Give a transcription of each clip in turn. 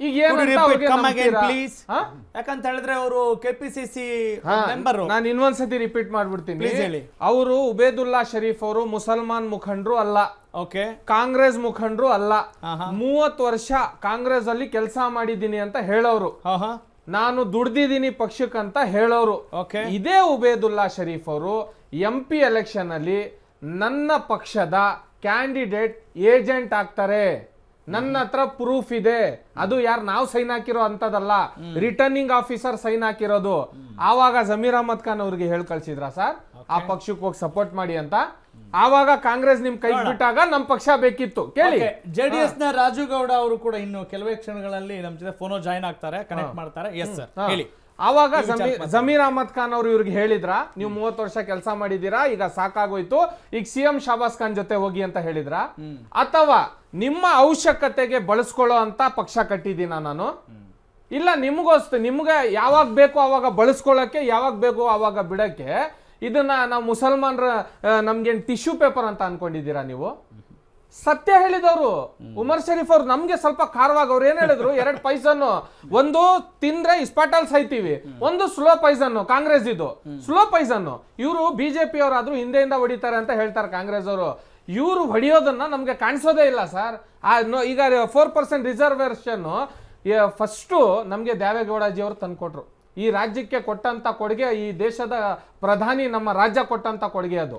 ಈಗ ಪ್ಲೀಸ್ ಯಾಕಂತ ಹೇಳಿದ್ರೆ ಅವರು ಕೆಪಿಸಿಸಿ ಮೆಂಬರ್. ನಾನು ಇನ್ನೊಂದ್ಸತಿ ರಿಪೀಟ್ ಮಾಡ್ಬಿಡ್ತೀನಿ. ಪ್ಲೀಸ್ ಹೇಳಿ. ಅವರು ಉಬೇದುಲ್ಲಾ ಶರೀಫ್ ಅವರು ಮುಸಲ್ಮಾನ್ ಮುಖಂಡರು ಅಲ್ಲ, ಓಕೆ, ಕಾಂಗ್ರೆಸ್ ಮುಖಂಡರು ಅಲ್ಲ. 30 ವರ್ಷ ಕಾಂಗ್ರೆಸ್ ಅಲ್ಲಿ ಕೆಲಸ ಮಾಡಿದ್ದೀನಿ ಅಂತ ಹೇಳೋರು, ನಾನು ದುಡ್ದಿದ್ದೀನಿ ಪಕ್ಷಕ್ಕಂತ ಹೇಳೋರು. ಇದೇ ಉಬೇದುಲ್ಲಾ ಶರೀಫ್ ಅವರು MP ಎಲೆಕ್ಷನ್ ಅಲ್ಲಿ ನನ್ನ ಪಕ್ಷದ ಕ್ಯಾಂಡಿಡೇಟ್ ಏಜೆಂಟ್ ಆಗ್ತಾರೆ, ನನ್ನ ಹತ್ರ ಪ್ರೂಫ್ ಇದೆ, ಅದು ಯಾರು ನಾವು ಸೈನ್ ಹಾಕಿರೋ ಅಂತದಲ್ಲ, ರಿಟರ್ನಿಂಗ್ ಆಫೀಸರ್ ಸೈನ್ ಹಾಕಿರೋದು. ಆವಾಗ ಜಮೀರ್ ಅಹಮದ್ ಖಾನ್ ಅವ್ರಿಗೆ ಹೇಳಿ ಕಳ್ಸಿದ್ರ ಸರ್ ಆ ಪಕ್ಷಕ್ಕೆ ಹೋಗಿ ಸಪೋರ್ಟ್ ಮಾಡಿ ಅಂತ? ಆವಾಗ ಕಾಂಗ್ರೆಸ್ ನಿಮ್ ಕೈ ಬಿಟ್ಟಾಗ ನಮ್ ಪಕ್ಷ ಬೇಕಿತ್ತು. ಕೇಳಿ, JDS ನ ರಾಜು ಗೌಡ ಅವರು ಕೂಡ ಇನ್ನು ಕೆಲವೇ ಕ್ಷಣಗಳಲ್ಲಿ ನಮ್ ಜೊತೆ ಫೋನ್ ಜಾಯ್ನ್ ಆಗ್ತಾರೆ, ಕನೆಕ್ಟ್ ಮಾಡ್ತಾರೆ. ಎಸ್ ಸರ್, ಹೇಳಿ. ಆವಾಗ ಜಮೀರ್ ಅಹಮದ್ ಖಾನ್ ಅವರು ಇವ್ರಿಗೆ ಹೇಳಿದ್ರ, ನೀವು 30 ವರ್ಷ ಕೆಲಸ ಮಾಡಿದೀರಾ, ಈಗ ಸಾಕಾಗೋಯ್ತು, ಈಗ CM ಶಾಬಾಸ್ ಖಾನ್ ಜೊತೆ ಹೋಗಿ ಅಂತ ಹೇಳಿದ್ರ? ಅಥವಾ ನಿಮ್ಮ ಅವಶ್ಯಕತೆಗೆ ಬಳಸ್ಕೊಳ್ಳೋ ಅಂತ ಪಕ್ಷ ಕಟ್ಟಿದ್ದೀನ ನಾನು? ಇಲ್ಲ, ನಿಮ್ಗೆ ಯಾವಾಗ ಬೇಕು ಅವಾಗ ಬಳಸ್ಕೊಳ್ಳಕ್ಕೆ, ಯಾವಾಗ ಬೇಕು ಅವಾಗ ಬಿಡಕ್ಕೆ ಇದನ್ನ ನಾವು ಮುಸಲ್ಮಾನರ ನಮ್ಗೇನ್ ಟಿಶ್ಯೂ ಪೇಪರ್ ಅಂತ ಅನ್ಕೊಂಡಿದ್ದೀರಾ ನೀವು? ಸತ್ಯ ಹೇಳಿದವರು ಉಮರ್ ಶರೀಫ್ ಅವ್ರು ನಮ್ಗೆ ಸ್ವಲ್ಪ ಖಾರವಾಗಿ ಅವ್ರು ಏನ್ ಹೇಳಿದ್ರು, 2 ಪೈಸನ್, ಒಂದು ತಿಂದ್ರೆ ಇಸ್ಪಾಟಲ್ ಸಾಯ್ತೀವಿ, ಒಂದು ಸ್ಲೋ ಪೈಸನ್ ಕಾಂಗ್ರೆಸ್, ಇದು ಸ್ಲೋ ಪೈಸನ್. ಇವರು BJP ಅವರಾದ್ರೂ ಹಿಂದೆಯಿಂದ ಹೊಡಿತಾರೆ ಅಂತ ಹೇಳ್ತಾರೆ ಕಾಂಗ್ರೆಸ್ ಅವರು. ಇವರು ಹೊಡಿಯೋದನ್ನ ನಮ್ಗೆ ಕಾಣಿಸೋದೇ ಇಲ್ಲ ಸರ್. ಈಗ 4% ರಿಸರ್ವೇಶನ್ ಫಸ್ಟ್ ನಮ್ಗೆ ದೇವೇಗೌಡಜಿ ಅವರು ತಂದ್ಕೊಟ್ರು. ಈ ರಾಜ್ಯಕ್ಕೆ ಕೊಟ್ಟಂತ ಕೊಡುಗೆ, ಈ ದೇಶದ ಪ್ರಧಾನಿ ನಮ್ಮ ರಾಜ್ಯ ಕೊಟ್ಟಂತ ಕೊಡುಗೆ ಅದು.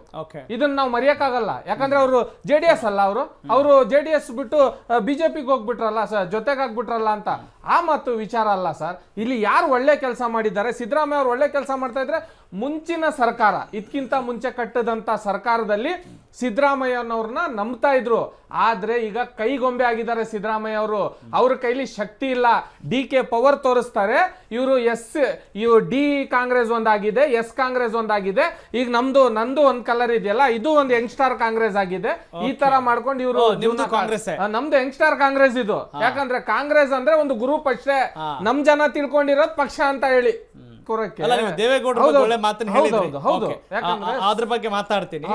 ಇದನ್ನ ನಾವು ಮರೆಯಕ್ಕಾಗಲ್ಲ. ಯಾಕಂದ್ರೆ ಅವರು JDS ಅಲ್ಲ, ಅವರು JDS ಬಿಟ್ಟು BJPಗೆ ಹೋಗ್ಬಿಟ್ರಲ್ಲ ಸರ್, ಜೊತೆಗಾಗ್ಬಿಟ್ರಲ್ಲ ಅಂತ ಆ ಮತ್ತು ವಿಚಾರ ಅಲ್ಲ ಸರ್. ಇಲ್ಲಿ ಯಾರು ಒಳ್ಳೆ ಕೆಲಸ ಮಾಡಿದ್ದಾರೆ, ಸಿದ್ದರಾಮಯ್ಯ ಅವ್ರು ಒಳ್ಳೆ ಕೆಲಸ ಮಾಡ್ತಾ ಇದ್ರೆ, ಮುಂಚಿನ ಸರ್ಕಾರ, ಇದಕ್ಕಿಂತ ಮುಂಚೆ ಕಟ್ಟದಂತ ಸರ್ಕಾರದಲ್ಲಿ ಸಿದ್ದರಾಮಯ್ಯನವ್ರನ್ನ ನಂಬ್ತಾ ಇದ್ರು. ಆದ್ರೆ ಈಗ ಕೈಗೊಂಬೆ ಆಗಿದ್ದಾರೆ ಸಿದ್ದರಾಮಯ್ಯ ಅವರು. ಅವ್ರ ಕೈಲಿ ಶಕ್ತಿ ಇಲ್ಲ. DK ಪವರ್ ತೋರಿಸ್ತಾರೆ, ಇವರು D ಕಾಂಗ್ರೆಸ್ ಒಂದಾಗಿದೆ, S ಕಾಂಗ್ರೆಸ್ ಒಂದಾಗಿದೆ, ಈಗ ನಂದು ಒಂದ್ ಕಲರ್ ಇದೆಯಲ್ಲ, ಇದು ಒಂದು ಯಂಗ್ಸ್ಟಾರ್ ಕಾಂಗ್ರೆಸ್ ಆಗಿದೆ. ಈ ತರ ಮಾಡ್ಕೊಂಡು ಇವರು ನಮ್ದು ಯಂಗ್ಸ್ಟಾರ್ ಕಾಂಗ್ರೆಸ್ ಇದು. ಯಾಕಂದ್ರೆ ಕಾಂಗ್ರೆಸ್ ಅಂದ್ರೆ ಒಂದು ಗ್ರೂಪ್ ಅಷ್ಟೇ, ನಮ್ ಜನ ತಿಳ್ಕೊಂಡಿರೋದು ಪಕ್ಷ ಅಂತ ಹೇಳಿ. ದೇವೇಗೌಡರು ಒಳ್ಳೆ ಮಾತನ್ನ ಹೇಳಿದ್ರು, ಅದ್ರ ಬಗ್ಗೆ ಮಾತಾಡ್ತೀನಿ.